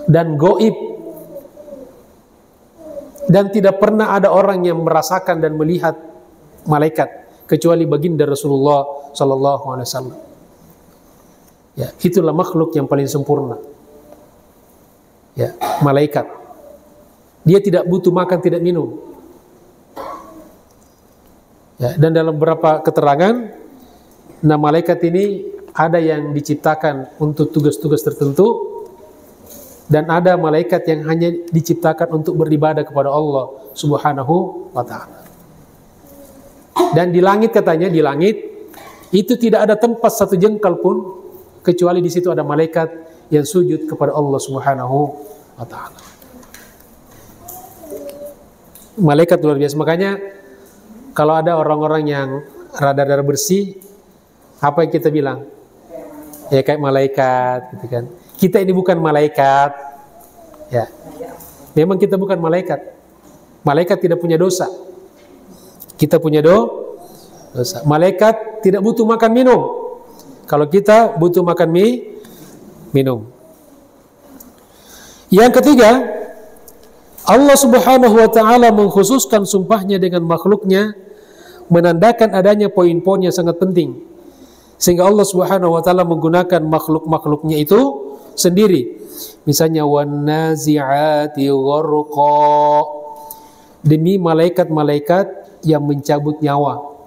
dan gaib, dan tidak pernah ada orang yang merasakan dan melihat malaikat kecuali baginda Rasulullah sallallahu alaihi wasallam. Ya, itulah makhluk yang paling sempurna. Ya, malaikat. Dia tidak butuh makan, tidak minum. Ya, dan dalam beberapa keterangan, nah malaikat ini ada yang diciptakan untuk tugas-tugas tertentu, dan ada malaikat yang hanya diciptakan untuk beribadah kepada Allah Subhanahu wa ta'ala. Dan di langit, katanya, di langit itu tidak ada tempat satu jengkal pun kecuali di situ ada malaikat yang sujud kepada Allah Subhanahu wa ta'ala. Malaikat luar biasa. Makanya kalau ada orang-orang yang rada-rada bersih, apa yang kita bilang? Ya kayak malaikat gitu kan. Kita ini bukan malaikat. Ya. Memang kita bukan malaikat. Malaikat tidak punya dosa. Kita punya dosa. Malaikat tidak butuh makan minum. Kalau kita butuh makan minum. Yang ketiga, Allah Subhanahu wa ta'ala mengkhususkan sumpahnya dengan makhluknya, menandakan adanya poin-poin yang sangat penting. Sehingga Allah Subhanahu wa ta'ala menggunakan makhluk-makhluknya itu sendiri. Misalnya wan-nazi'ati gharqa, demi malaikat-malaikat yang mencabut nyawa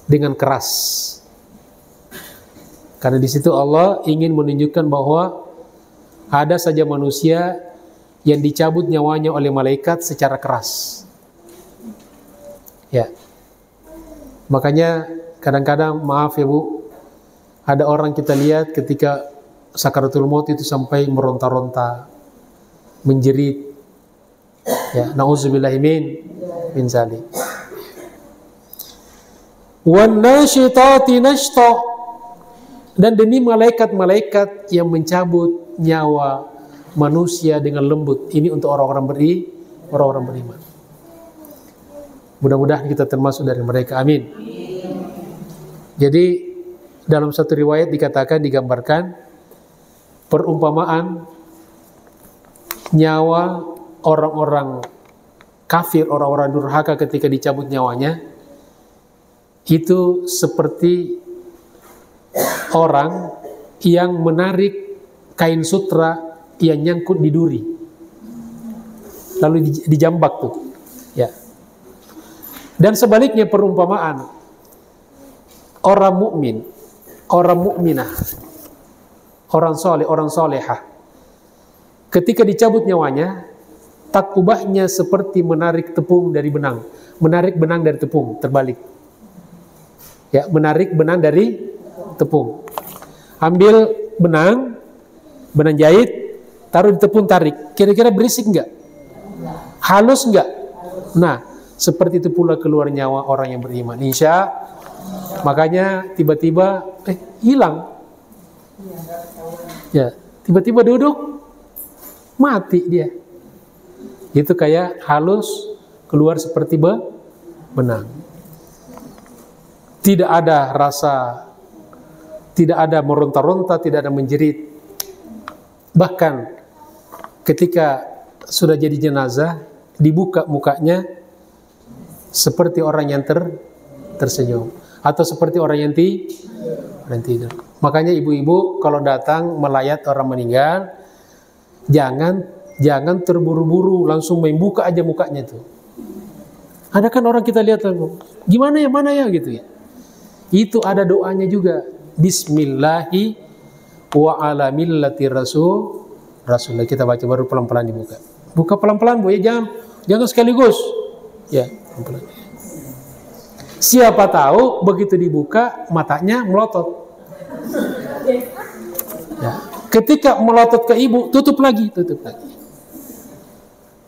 dengan keras. Karena di situ Allah ingin menunjukkan bahwa ada saja manusia yang dicabut nyawanya oleh malaikat secara keras. Ya. Makanya kadang-kadang, maaf ya Bu, ada orang kita lihat ketika sakaratul maut itu sampai meronta-ronta, menjerit. Ya, nauzubillahi min zalik. Wan nasyitati nashta, dan demi malaikat-malaikat yang mencabut nyawa manusia dengan lembut. Ini untuk orang-orang beriman. Mudah-mudahan kita termasuk dari mereka. Amin. Jadi dalam satu riwayat dikatakan, digambarkan perumpamaan nyawa orang-orang kafir, orang-orang durhaka ketika dicabut nyawanya itu seperti orang yang menarik kain sutra yang nyangkut di duri, lalu dijambak tuh, ya. Dan sebaliknya perumpamaan orang mukmin, orang mukminah, orang soleh, orang solehah, ketika dicabut nyawanya, takubahnya seperti menarik tepung dari benang, menarik benang dari tepung, terbalik. Ya, menarik benang dari tepung. Ambil benang jahit, taruh di tepung, tarik. Kira-kira berisik enggak? Halus enggak? Nah, seperti itu pula keluar nyawa orang yang beriman. Makanya tiba-tiba hilang. Ya, tiba-tiba duduk, mati dia. Itu kayak halus, keluar seperti benang. Tidak ada rasa, tidak ada meronta-ronta, tidak ada menjerit. Bahkan ketika sudah jadi jenazah, dibuka mukanya seperti orang yang tersenyum, atau seperti orang yang tidur. Makanya ibu-ibu kalau datang melayat orang meninggal, jangan terburu-buru langsung main buka aja mukanya itu. Ada kan orang kita lihat, gimana ya, mana ya gitu ya. Itu ada doanya juga. Bismillahi wa ala millati Rasulullah. Kita baca baru pelan-pelan dibuka. Buka pelan-pelan Bu ya, jangan sekaligus. Ya, pelan-pelan. Siapa tahu begitu dibuka matanya melotot. Ya. Ketika melotot ke ibu, tutup lagi.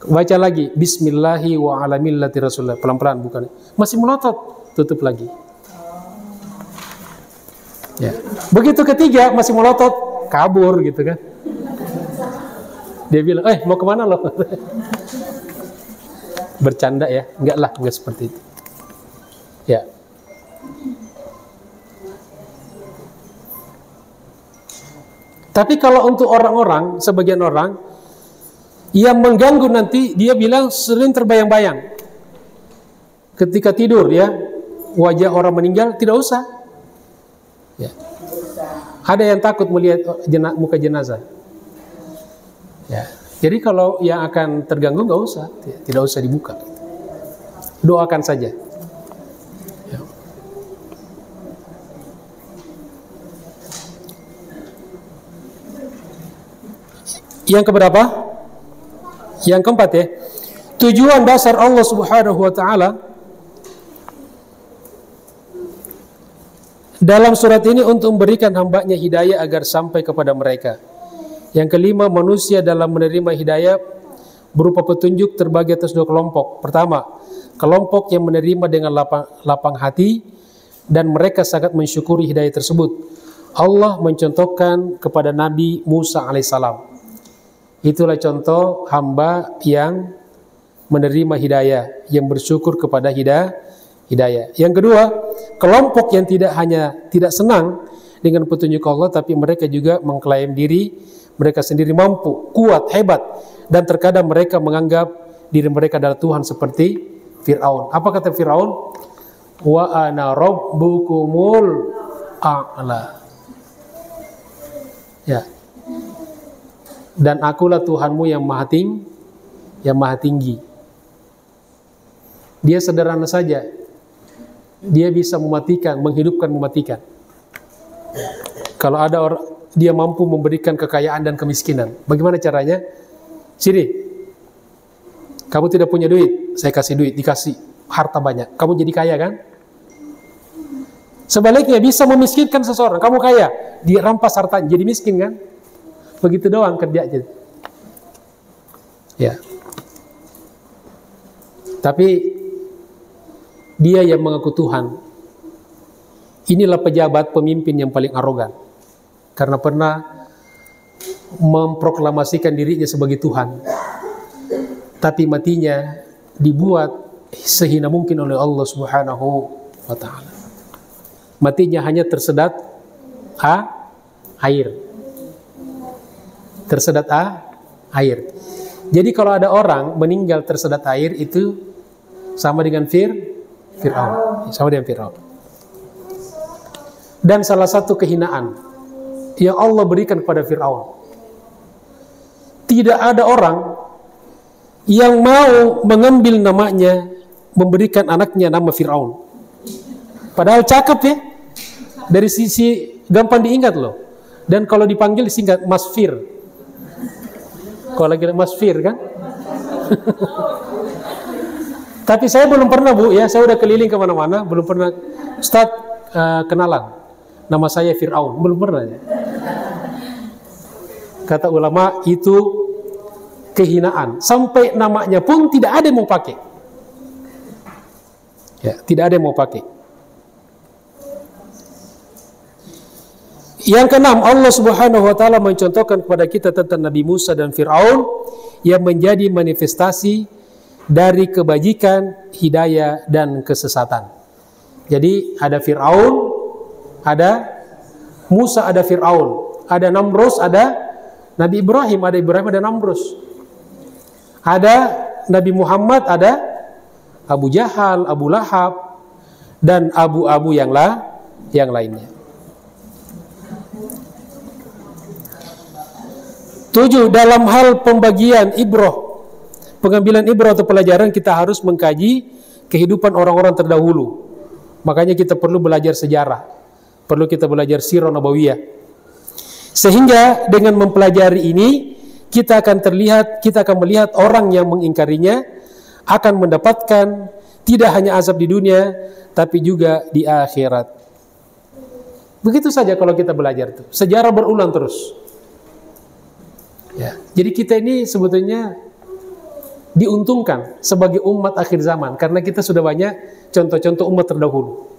Baca lagi, Bismillahi wa ala millati Rasulullah. Pelan-pelan bukan. Masih melotot, tutup lagi. Ya. Begitu ketiga masih melotot, kabur gitu kan. Dia bilang, mau kemana lo? Bercanda ya, enggak seperti itu. Ya. Tapi kalau untuk orang-orang, sebagian orang yang mengganggu nanti, dia bilang sering terbayang-bayang. Ketika tidur ya, wajah orang meninggal tidak usah. Ya. Ada yang takut melihat muka jenazah. Ya. Jadi kalau yang akan terganggu nggak usah, tidak usah dibuka. Doakan saja. Ya. Yang keberapa? Yang keempat ya. Tujuan dasar Allah Subhanahu wa taala dalam surat ini untuk memberikan hambanya hidayah agar sampai kepada mereka. Yang kelima, manusia dalam menerima hidayah berupa petunjuk terbagi atas dua kelompok. Pertama, kelompok yang menerima dengan lapang hati dan mereka sangat mensyukuri hidayah tersebut. Allah mencontohkan kepada Nabi Musa alaihissalam. Itulah contoh hamba yang menerima hidayah, yang bersyukur kepada hidayah. Yang kedua, kelompok yang tidak senang dengan petunjuk Allah, tapi mereka juga mengklaim diri mereka sendiri mampu, kuat, hebat, dan terkadang mereka menganggap diri mereka adalah Tuhan seperti Fir'aun. Apa kata Fir'aun? Wa ana rabbukumul a'la. Ya. Dan akulah Tuhanmu yang maha tinggi. Dia sederhana saja. Dia bisa mematikan, menghidupkan, mematikan. Kalau ada orang, dia mampu memberikan kekayaan dan kemiskinan. Bagaimana caranya? Sini, kamu tidak punya duit, saya kasih duit, dikasih harta banyak. Kamu jadi kaya kan? Sebaliknya bisa memiskinkan seseorang. Kamu kaya, dirampas hartanya, jadi miskin kan? Begitu doang kerjanya. Ya. Tapi dia yang mengaku Tuhan, inilah pejabat pemimpin yang paling arogan. Karena pernah memproklamasikan dirinya sebagai Tuhan. Tapi matinya dibuat sehina mungkin oleh Allah Subhanahu wa ta'ala. Matinya hanya tersedat air. Tersedat air. Jadi kalau ada orang meninggal tersedat air, itu sama dengan Fir'aun. Sama dengan Fir'aun. Dan salah satu kehinaan yang Allah berikan kepada Fir'aun, tidak ada orang yang mau mengambil namanya, memberikan anaknya nama Fir'aun. Padahal cakep ya, dari sisi gampang diingat loh. Dan kalau dipanggil disingkat Mas Fir. Kalau lagi Mas Fir kan. Tapi saya belum pernah Bu ya, saya udah keliling kemana-mana, belum pernah Ustaz kenalan. Nama saya Fir'aun, belum pernah ya. Kata ulama itu kehinaan. Sampai namanya pun tidak ada yang mau pakai. Ya, tidak ada yang mau pakai. Yang keenam, Allah Subhanahu wa taala mencontohkan kepada kita tentang Nabi Musa dan Fir'aun yang menjadi manifestasi dari kebajikan, hidayah dan kesesatan. Jadi ada Fir'aun, ada Musa, ada Fir'aun, ada Namrus, ada Nabi Ibrahim, ada Namrus. Ada Nabi Muhammad, ada Abu Jahal, Abu Lahab, dan abu-abu yang lainnya. 7. Dalam hal pembagian ibrah, pengambilan ibrah atau pelajaran, kita harus mengkaji kehidupan orang-orang terdahulu. Makanya kita perlu belajar sejarah, perlu kita belajar sirah nabawiyah. Sehingga dengan mempelajari ini, kita akan melihat orang yang mengingkarinya akan mendapatkan tidak hanya azab di dunia, tapi juga di akhirat. Begitu saja kalau kita belajar itu. Sejarah berulang terus. Ya, jadi kita ini sebetulnya diuntungkan sebagai umat akhir zaman, karena kita sudah banyak contoh-contoh umat terdahulu.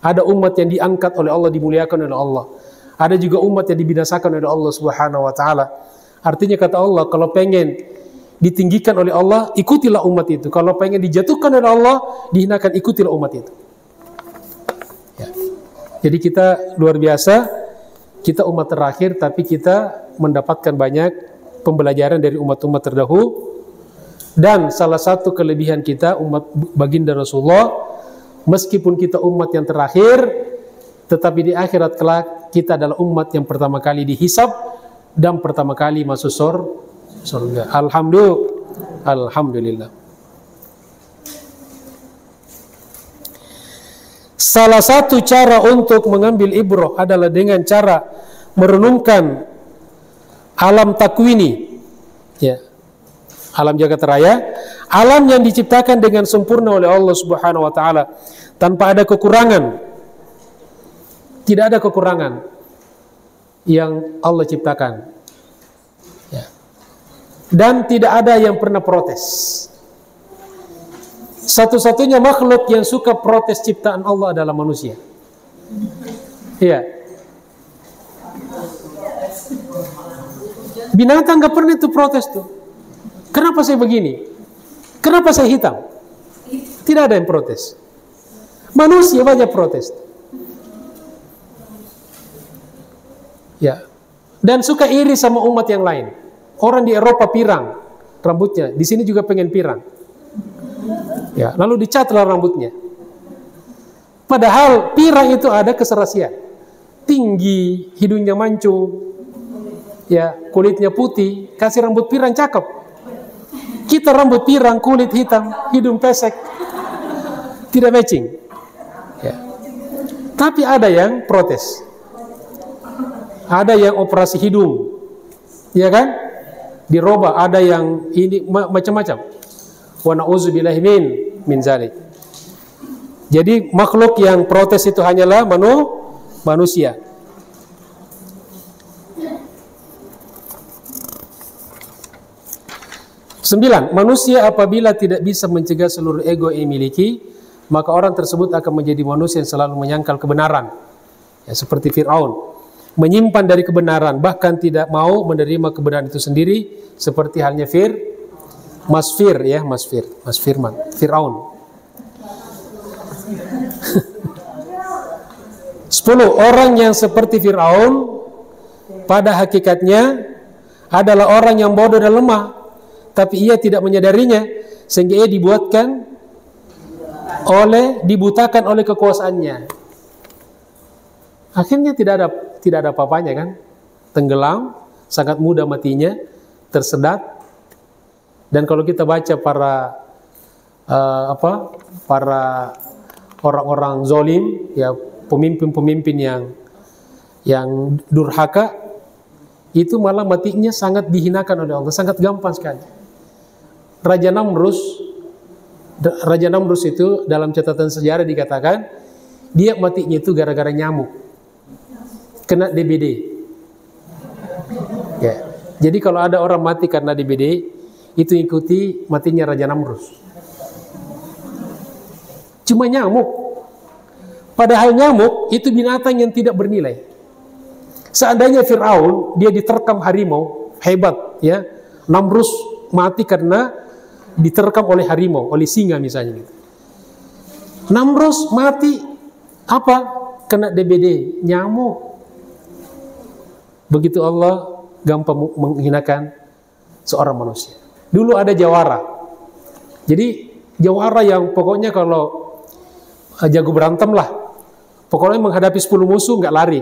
Ada umat yang diangkat oleh Allah, dimuliakan oleh Allah. Ada juga umat yang dibinasakan oleh Allah Subhanahu wa taala. Artinya kata Allah, kalau pengen ditinggikan oleh Allah, ikutilah umat itu. Kalau pengen dijatuhkan oleh Allah, dihinakan, ikutilah umat itu. Ya. Jadi kita luar biasa, kita umat terakhir, tapi kita mendapatkan banyak pembelajaran dari umat-umat terdahulu. Dan salah satu kelebihan kita, umat baginda Rasulullah, meskipun kita umat yang terakhir, tetapi di akhirat kelak kita adalah umat yang pertama kali dihisab dan pertama kali masuk surga. Alhamdulillah. Salah satu cara untuk mengambil ibrah adalah dengan cara merenungkan alam takwini, ya, alam jagat raya, alam yang diciptakan dengan sempurna oleh Allah Subhanahu wa taala tanpa ada kekurangan. Tidak ada kekurangan yang Allah ciptakan, ya. Dan tidak ada yang pernah protes. Satu-satunya makhluk yang suka protes ciptaan Allah adalah manusia. Iya. Binatang gak pernah itu protes tuh. Kenapa saya begini? Kenapa saya hitam? Tidak ada yang protes. Manusia banyak protes. Ya. Dan suka iri sama umat yang lain. Orang di Eropa pirang rambutnya, di sini juga pengen pirang. Ya, lalu dicatlah rambutnya. Padahal pirang itu ada keserasian. Tinggi, hidungnya mancung, ya, kulitnya putih, kasih rambut pirang cakep. Kita rambut pirang, kulit hitam, hidung pesek, tidak matching. Ya. Tapi ada yang protes. Ada yang operasi hidung, ya kan? Dirubah, ada yang ini macam-macam. Wa na'udzubillahi min zalik. Jadi makhluk yang protes itu hanyalah manusia. Sembilan, manusia apabila tidak bisa mencegah seluruh ego yang dimiliki, maka orang tersebut akan menjadi manusia yang selalu menyangkal kebenaran. Ya, seperti Fir'aun, menyimpan dari kebenaran, bahkan tidak mau menerima kebenaran itu sendiri, seperti halnya Mas Firman, Fir'aun. 10. Orang yang seperti Fir'aun pada hakikatnya adalah orang yang bodoh dan lemah, tapi ia tidak menyadarinya, sehingga ia dibutakan oleh kekuasaannya. Akhirnya tidak ada apa-apanya kan? Tenggelam, sangat mudah matinya, tersedat. Dan kalau kita baca para orang-orang zolim, ya, pemimpin-pemimpin yang durhaka, itu malah matinya sangat dihinakan oleh Allah, sangat gampang sekali. Raja Namrus itu dalam catatan sejarah dikatakan dia matinya itu gara-gara nyamuk, kena DBD. Ya. Jadi kalau ada orang mati karena DBD, itu ikuti matinya Raja Namrus. Cuma nyamuk. Padahal nyamuk itu binatang yang tidak bernilai. Seandainya Fir'aun dia diterkam harimau, hebat ya. Namrus mati karena diterkam oleh harimau, oleh singa misalnya gitu. Namrus mati apa? Kena DBD, nyamuk. Begitu Allah gampang menghinakan seorang manusia. Dulu ada jawara. Jadi jawara yang pokoknya kalau jago berantem lah. Pokoknya menghadapi 10 musuh nggak lari.